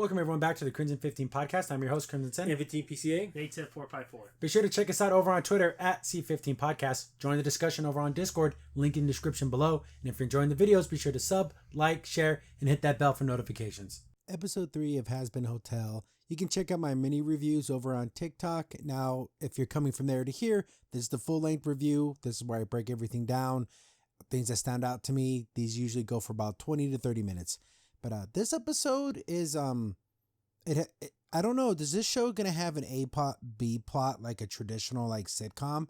Welcome everyone back to the Crimson 15 podcast. I'm your host, Crimson Sen. 15 PCA. 810-454. Be sure to check us out over on Twitter at C15 Podcast. Join the discussion over on Discord, link in the description below. And if you're enjoying the videos, be sure to sub, like, share, and hit that bell for notifications. Episode 3 of Hazbin Hotel. You can check out my mini reviews over on TikTok. Now, if you're coming from there to here, this is the full-length review. This is where I break everything down. Things that stand out to me. These usually go for about 20 to 30 minutes. But this episode is, I don't know, is this show going to have an A plot, B plot, like a traditional, like, sitcom?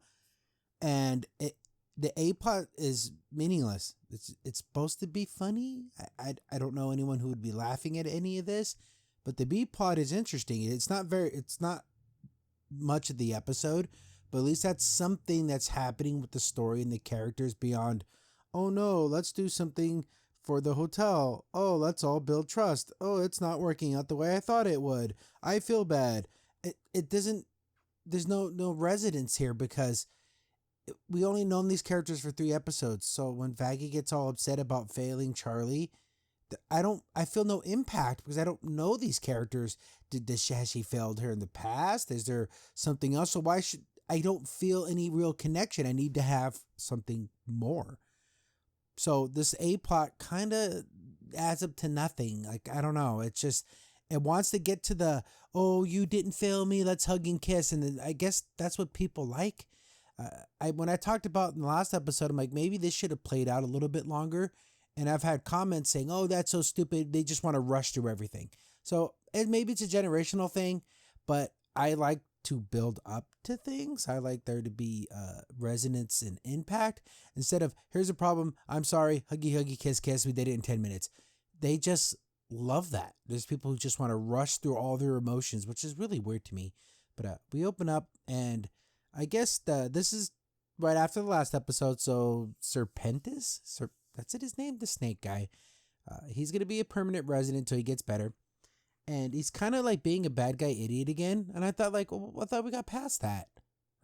And the A plot is meaningless. It's supposed to be funny. I don't know anyone who would be laughing at any of this, but the B plot is interesting. It's not much of the episode, but at least that's something that's happening with the story and the characters beyond, oh no, let's do something for the hotel. Oh, let's all build trust. Oh, it's not working out the way I thought it would. I feel bad. It doesn't, there's no resonance here because we only known these characters for 3 episodes. So when Vaggie gets all upset about failing Charlie, I feel no impact because I don't know these characters. Has she failed her in the past? Is there something else? So I don't feel any real connection. I need to have something more. So this A plot kind of adds up to nothing. Like, I don't know. It's just, it wants to get to the, oh, you didn't fail me, let's hug and kiss. And I guess that's what people like. When I talked about in the last episode, I'm like, maybe this should have played out a little bit longer. And I've had comments saying, oh, that's so stupid. They just want to rush through everything. So maybe it's a generational thing, but I like to build up to things. I like there to be resonance and impact instead of, here's a problem, I'm sorry, huggy, huggy, kiss, kiss, we did it in 10 minutes. They just love that. There's people who just want to rush through all their emotions, which is really weird to me. But we open up, and I guess this is right after the last episode, so Serpentis? That's it, his name? The snake guy. He's going to be a permanent resident until he gets better. And he's kind of like being a bad guy idiot again. And I thought, like, well, I thought we got past that.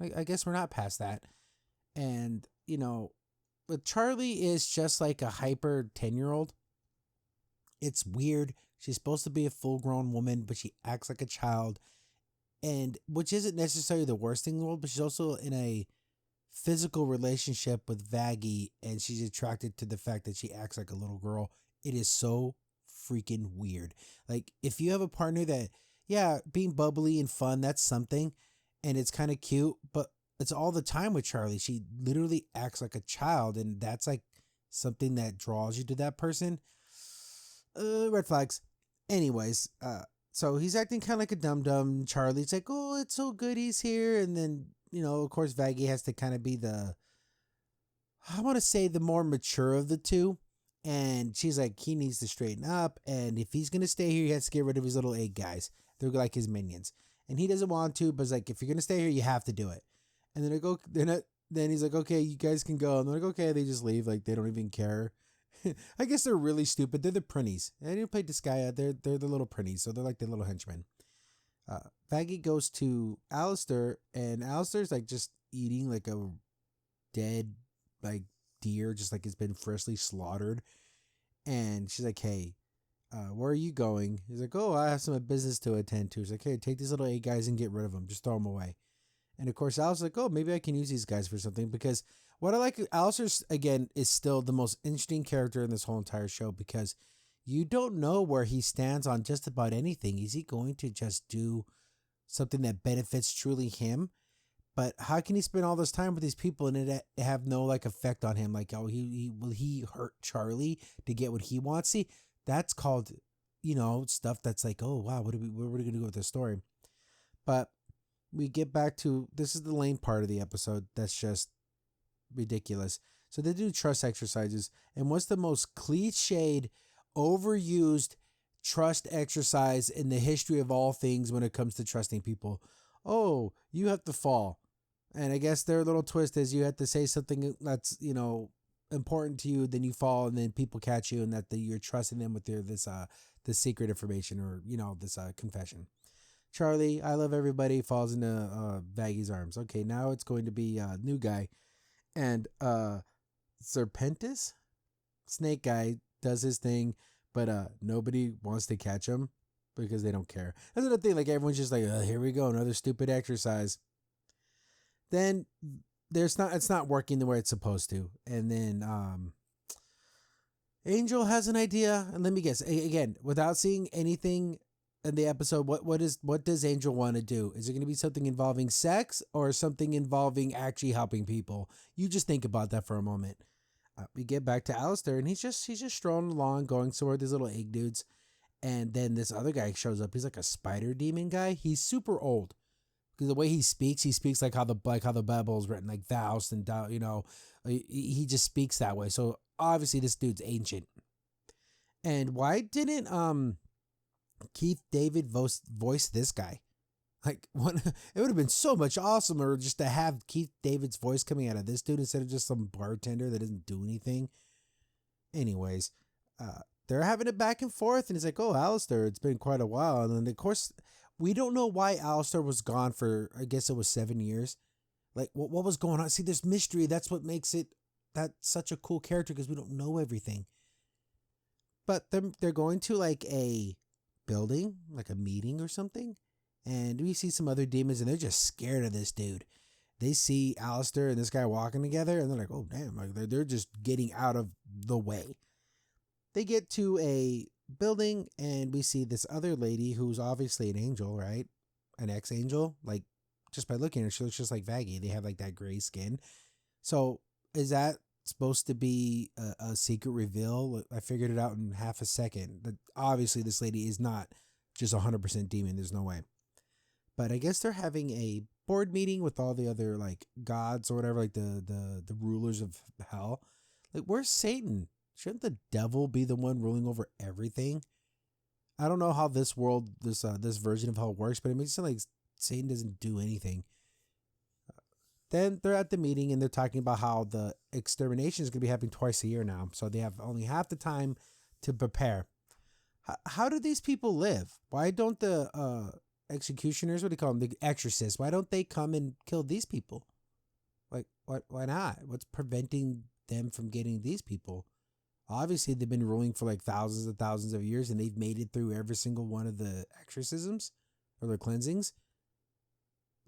I guess we're not past that. And, you know, but Charlie is just like a hyper 10-year-old. It's weird. She's supposed to be a full-grown woman, but she acts like a child. And which isn't necessarily the worst thing in the world, but she's also in a physical relationship with Vaggie, and she's attracted to the fact that she acts like a little girl. It is so freaking weird. Like, if you have a partner that, yeah, being bubbly and fun, that's something, and it's kind of cute, but it's all the time with Charlie. She literally acts like a child, and that's like something that draws you to that person. Red flags. Anyways, so he's acting kind of like a dum-dum. Charlie's like, oh, it's so good he's here, and then, you know, of course, Vaggie has to kind of be I want to say the more mature of the two. And she's like, he needs to straighten up. And if he's going to stay here, he has to get rid of his little egg guys. They're like his minions. And he doesn't want to, but it's like, if you're going to stay here, you have to do it. And then he's like, okay, you guys can go. And they're like, okay, they just leave. Like, they don't even care. I guess they're really stupid. They're the prinnies. They didn't play Disgaea. They're the little prinnies. So they're like the little henchmen. Vaggie goes to Alistair, and Alistair's like just eating like a dead, like, deer, just like it's been freshly slaughtered. And she's like, hey, where are you going? He's like, oh, I have some business to attend to. He's like, hey, take these little 8 guys and get rid of them. Just throw them away. And of course, Alistair's like, oh, maybe I can use these guys for something. Because what I like, Alistair, again, is still the most interesting character in this whole entire show, because you don't know where he stands on just about anything. Is he going to just do something that benefits truly him? But how can he spend all this time with these people and it have no like effect on him? Like, oh, will he hurt Charlie to get what he wants? See, that's called, you know, stuff that's like, oh wow, what are we going to do with this story? But we get back to, this is the lame part of the episode that's just ridiculous. So they do trust exercises, and what's the most cliched, overused trust exercise in the history of all things when it comes to trusting people? Oh, you have to fall. And I guess their little twist is you have to say something that's, you know, important to you, then you fall, and then people catch you, and that you're trusting them with this secret information, or, you know, this confession. Charlie, I love everybody, falls into Vaggie's arms. Okay, now it's going to be a new guy. And Serpentis, snake guy, does his thing, but nobody wants to catch him. because they don't care. That's another thing. Like everyone's just like, here we go, another stupid exercise. Then it's not working the way it's supposed to. And then Angel has an idea, and let me guess again, without seeing anything in the episode, what does Angel want to do? Is it going to be something involving sex or something involving actually helping people? You just think about that for a moment. We get back to Alistair, and he's just strolling along, going somewhere with these little egg dudes, and then this other guy shows up. He's like a spider demon guy. He's super old because the way he speaks like how the Bible is written, like thous and thou. He just speaks that way. So obviously this dude's ancient. And why didn't Keith David voice this guy? Like, it would have been so much awesomer just to have Keith David's voice coming out of this dude instead of just some bartender that doesn't do anything. Anyways, they're having it back and forth, and he's like, "Oh, Alistair, it's been quite a while." And then, of course, we don't know why Alistair was gone for, I guess it was 7 years. Like, what was going on? See, there's mystery. That's what makes that's such a cool character, because we don't know everything. But they're going to like a building, like a meeting or something. And we see some other demons, and they're just scared of this dude. They see Alistair and this guy walking together, and they're like, "Oh, damn!" Like they're just getting out of the way. They get to a building, and we see this other lady who's obviously an angel, right? An ex-angel. Like, just by looking at her, she looks just like Vaggie. They have like that gray skin. So is that supposed to be a secret reveal? I figured it out in half a second. But obviously, this lady is not just 100% demon. There's no way. But I guess they're having a board meeting with all the other like gods or whatever, like the rulers of hell. Like, where's Satan? Shouldn't the devil be the one ruling over everything? I don't know how this version of hell works, but it makes it sound like Satan doesn't do anything. Then they're at the meeting, and they're talking about how the extermination is going to be happening twice a year now. So they have only half the time to prepare. How do these people live? Why don't the executioners, what do you call them, the exorcists, why don't they come and kill these people? Like, why not? What's preventing them from getting these people? Obviously, they've been ruling for like thousands and thousands of years, and they've made it through every single one of the exorcisms or the cleansings.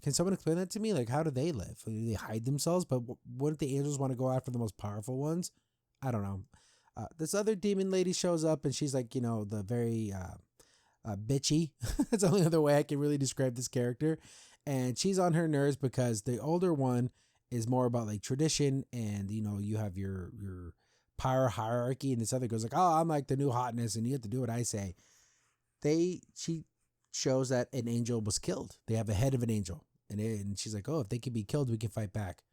Can someone explain that to me? Like, how do they live? Do they hide themselves? But wouldn't the angels want to go after the most powerful ones? I don't know. This other demon lady shows up, and she's like, the very bitchy. That's the only other way I can really describe this character. And she's on her nerves because the older one is more about like tradition, and you have your power hierarchy, and this other goes like, "Oh, I'm like the new hotness, and you have to do what I say." She shows that an angel was killed. They have a head of an angel, and she's like, "Oh, if they can be killed, we can fight back."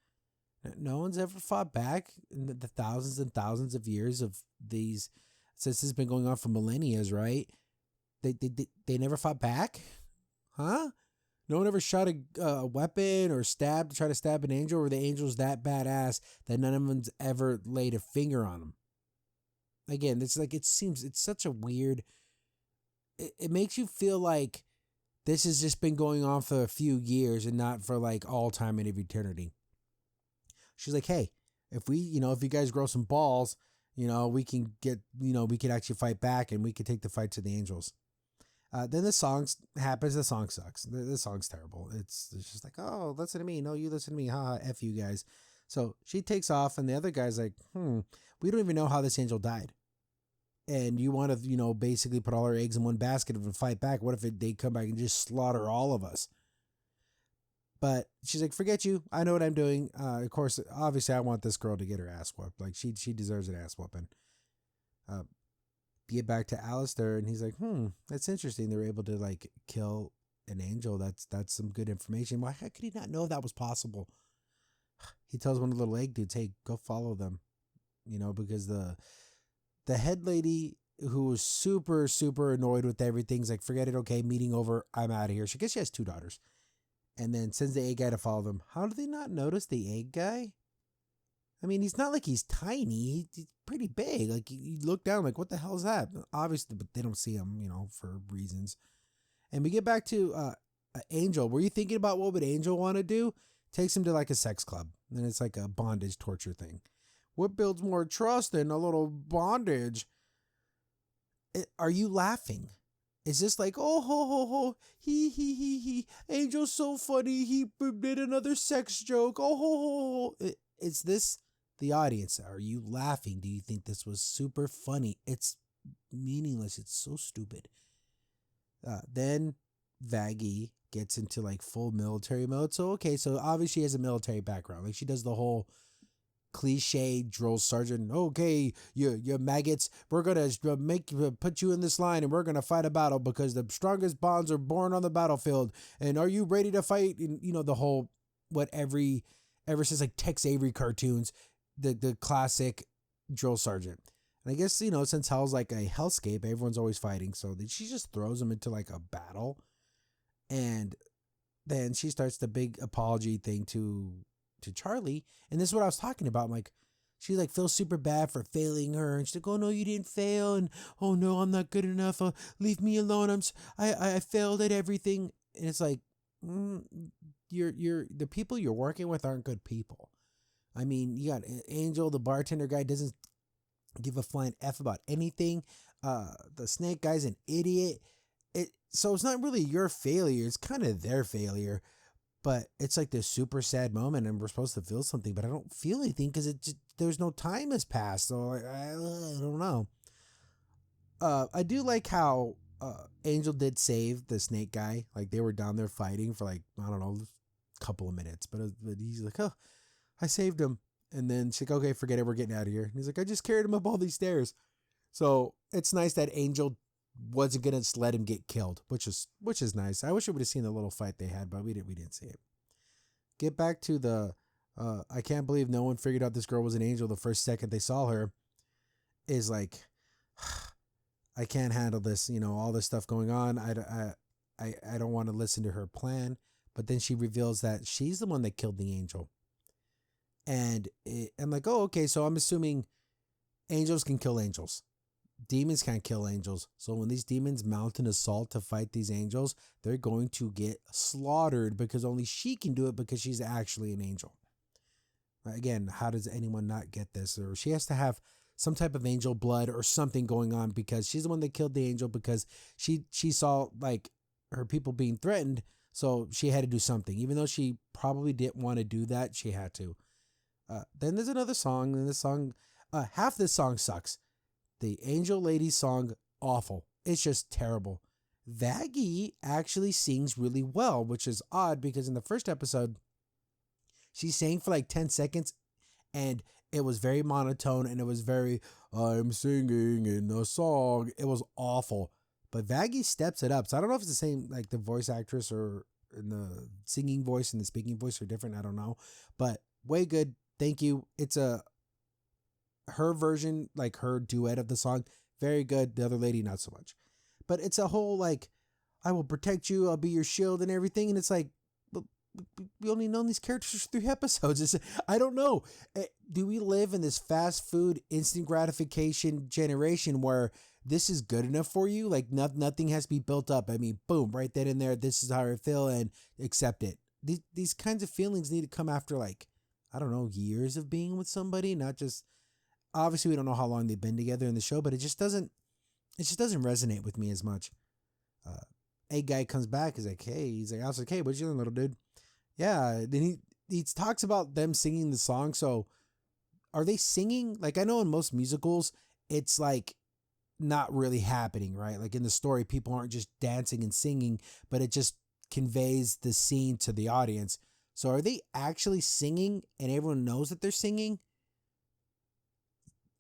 No one's ever fought back in the thousands and thousands of years of these, since this has been going on for millennia, right? They never fought back, huh? No one ever shot a weapon or try to stab an angel, or the angel's that badass that none of them's ever laid a finger on them. Again, it's such a weird. It makes you feel like this has just been going on for a few years and not for like all time and eternity. She's like, "Hey, if you guys grow some balls, we can get, we can actually fight back, and we can take the fight to the angels." Then the song happens. The song sucks. The song's terrible. It's just like, "Oh, listen to me. No, you listen to me. Haha, F you guys." So she takes off, and the other guy's like, "We don't even know how this angel died. And you want to, basically put all our eggs in one basket and fight back. What if they come back and just slaughter all of us?" But she's like, "Forget you. I know what I'm doing." Of course, obviously, I want this girl to get her ass whooped. Like, she deserves an ass whooping. Get back to Alistair, and he's like, "That's interesting. They were able to like kill an angel. That's some good information. Why could he not know that was possible?" He tells one of the little egg dudes, "Hey, go follow them," because the head lady, who was super, super annoyed with everything's like, "Forget it. Okay, meeting over. I'm out of here." She has 2 daughters, and then sends the egg guy to follow them. How do they not notice the egg guy? I mean, he's not like he's tiny. He's pretty big. Like, you look down, like, what the hell is that? Obviously, but they don't see him, for reasons. And we get back to Angel. Were you thinking about what would Angel want to do? Takes him to like a sex club. And it's like a bondage torture thing. What builds more trust than a little bondage? Are you laughing? it's just like, oh, ho, ho, ho, he, Angel's so funny, he did another sex joke, oh, ho, ho, ho. It's this, the audience, are you laughing? Do you think this was super funny? It's meaningless, it's so stupid. Then Vaggie gets into like full military mode, so okay, so obviously she has a military background, like she does the whole cliche drill sergeant. Okay, you maggots, we're gonna put you in this line and we're gonna fight a battle because the strongest bonds are born on the battlefield. And are you ready to fight? And you know the whole ever since like Tex Avery cartoons, the classic drill sergeant. And I guess since hell's like a hellscape, everyone's always fighting. So she just throws them into like a battle, and then she starts the big apology thing to Charlie, and this is what I was talking about. I'm like, she like feels super bad for failing her, and she's like, oh no, you didn't fail, and oh no, I'm not good enough, leave me alone, I failed at everything. And it's like, you're the people you're working with aren't good people. I mean, you got Angel, the bartender guy, doesn't give a flying F about anything. The snake guy's an idiot. So it's not really your failure, it's kind of their failure. But it's like this super sad moment, and we're supposed to feel something, but I don't feel anything because there's no time has passed. So I don't know. I do like how Angel did save the snake guy. Like they were down there fighting for like, I don't know, a couple of minutes. But he's like, oh, I saved him. And then she's like, okay, forget it, we're getting out of here. And he's like, I just carried him up all these stairs. So it's nice that Angel wasn't gonna just let him get killed, which is nice. I wish I would have seen the little fight they had, but we didn't see it. Get back to the I can't believe no one figured out this girl was an angel the first second they saw her. Is like, I can't handle this, all this stuff going on. I don't want to listen to her plan. But then she reveals that she's the one that killed the angel. And I'm like, oh, okay, so I'm assuming angels can kill angels. Demons can't kill angels. So when these demons mount an assault to fight these angels, they're going to get slaughtered because only she can do it because she's actually an angel. Again, how does anyone not get this? Or she has to have some type of angel blood or something going on because she's the one that killed the angel because she saw like her people being threatened. So she had to do something. Even though she probably didn't want to do that, she had to. Then there's another song, and this song, half this song sucks. The Angel Lady song, awful. It's just terrible. Vaggie actually sings really well, which is odd because in the first episode, she sang for like 10 seconds and it was very monotone and it was very, I'm singing in a song. It was awful. But Vaggie steps it up. So I don't know if it's the same, like the voice actress or in the singing voice and the speaking voice are different. I don't know. But way good. Thank you. It's her version, like her duet of the song, very good. The other lady, not so much. But it's a whole like, I will protect you, I'll be your shield and everything. And it's like, we only known these characters for 3 episodes. I don't know. Do we live in this fast food, instant gratification generation where this is good enough for you? Like nothing has to be built up. I mean, boom, right then and there, this is how I feel and accept it. These kinds of feelings need to come after like, I don't know, years of being with somebody, not just... Obviously, we don't know how long they've been together in the show, but it just doesn't resonate with me as much. A guy comes back, he's like, I was like, hey, what you doing, little dude? Yeah, then he talks about them singing the song. So are they singing? Like, I know in most musicals, it's like not really happening, right? Like in the story, people aren't just dancing and singing, but it just conveys the scene to the audience. So are they actually singing and everyone knows that they're singing?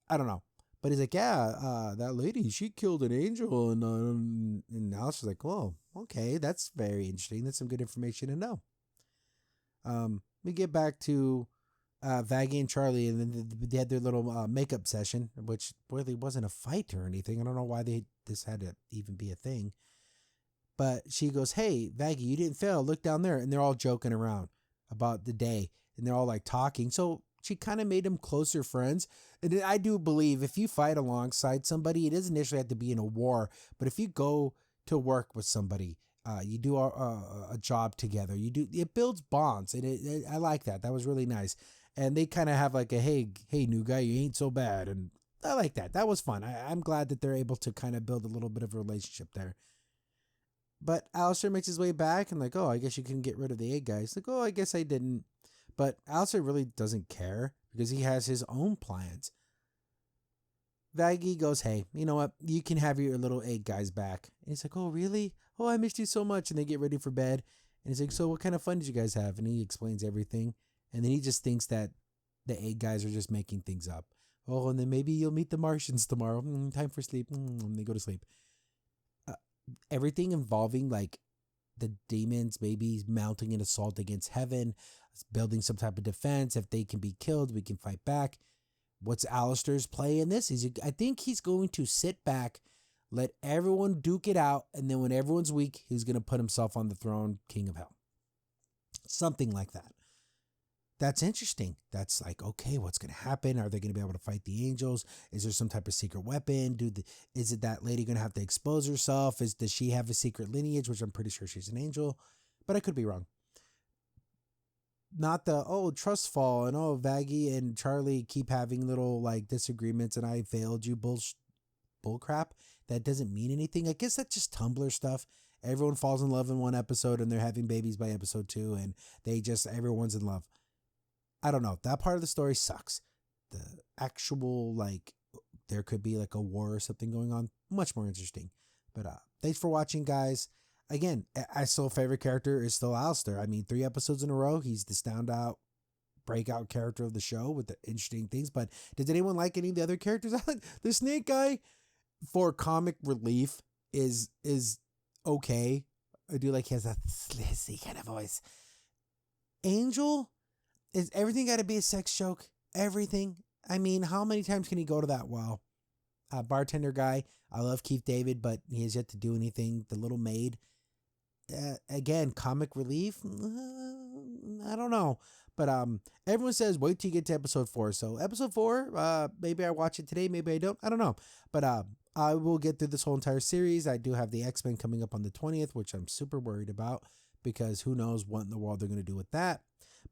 I don't know. But he's like, yeah, that lady, she killed an angel. And now she's like, oh, okay, that's very interesting. That's some good information to know. We get back to Vaggie and Charlie, and then they had their little makeup session, which really wasn't a fight or anything. I don't know why this had to even be a thing. But she goes, hey, Vaggie, you didn't fail. Look down there. And they're all joking around about the day. And they're all like talking. So she kind of made them closer friends. And I do believe if you fight alongside somebody, it doesn't initially have to be in a war. But if you go to work with somebody, you do a job together, it builds bonds. And I like that. That was really nice. And they kind of have like a, hey, new guy, you ain't so bad. And I like that. That was fun. I'm glad that they're able to kind of build a little bit of a relationship there. But Alistair makes his way back and like, oh, I guess you can get rid of the egg guy. He's like, oh, I guess I didn't. But Alistair really doesn't care because he has his own plans. Vaggie goes, hey, you know what? You can have your little egg guys back. And he's like, oh, really? Oh, I missed you so much. And they get ready for bed. And he's like, so what kind of fun did you guys have? And he explains everything. And then he just thinks that the egg guys are just making things up. Oh, and then maybe you'll meet the Martians tomorrow. Time for sleep. And they go to sleep. Everything involving like the demons maybe mounting an assault against heaven, building some type of defense. If they can be killed, we can fight back. What's Alistair's play in this? I think he's going to sit back, let everyone duke it out, and then when everyone's weak, he's going to put himself on the throne, King of Hell. Something like that. That's interesting. That's like, okay, what's going to happen? Are they going to be able to fight the angels? Is there some type of secret weapon? Is it that lady going to have to expose herself? Does she have a secret lineage, which I'm pretty sure she's an angel, but I could be wrong. Not the, trust fall and Vaggie and Charlie keep having little like disagreements and I failed you bull crap. That doesn't mean anything. I guess that's just Tumblr stuff. Everyone falls in love in one episode and they're having babies by episode 2 and everyone's in love. I don't know. That part of the story sucks. The actual, like, there could be like a war or something going on. Much more interesting. But thanks for watching, guys. Again, I still favorite character is still Alistair. I mean, 3 episodes in a row, he's the standout breakout character of the show with the interesting things. But did anyone like any of the other characters? The snake guy, for comic relief, is okay. I do like he has a slizzy kind of voice. Angel, is everything got to be a sex joke? Everything? I mean, how many times can he go to that well? Bartender guy, I love Keith David, but he has yet to do anything. The little maid, again, comic relief. I don't know, but everyone says wait till you get to episode 4. So episode 4, maybe I watch it today, maybe I don't. I don't know, but I will get through this whole entire series. I do have the X-Men coming up on the 20th, which I'm super worried about because who knows what in the world they're going to do with that.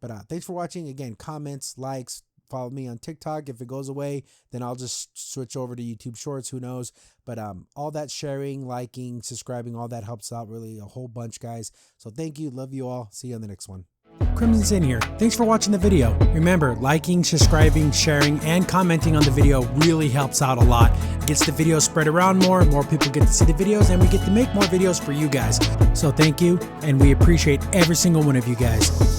But thanks for watching. Again, comments, likes. Follow me on TikTok. If it goes away, then I'll just switch over to YouTube Shorts. Who knows? But all that sharing, liking, subscribing, all that helps out really a whole bunch, guys. So thank you. Love you all. See you on the next one. Crimson Sin here. Thanks for watching the video. Remember, liking, subscribing, sharing, and commenting on the video really helps out a lot. It gets the video spread around more people get to see the videos, and we get to make more videos for you guys. So thank you, and we appreciate every single one of you guys.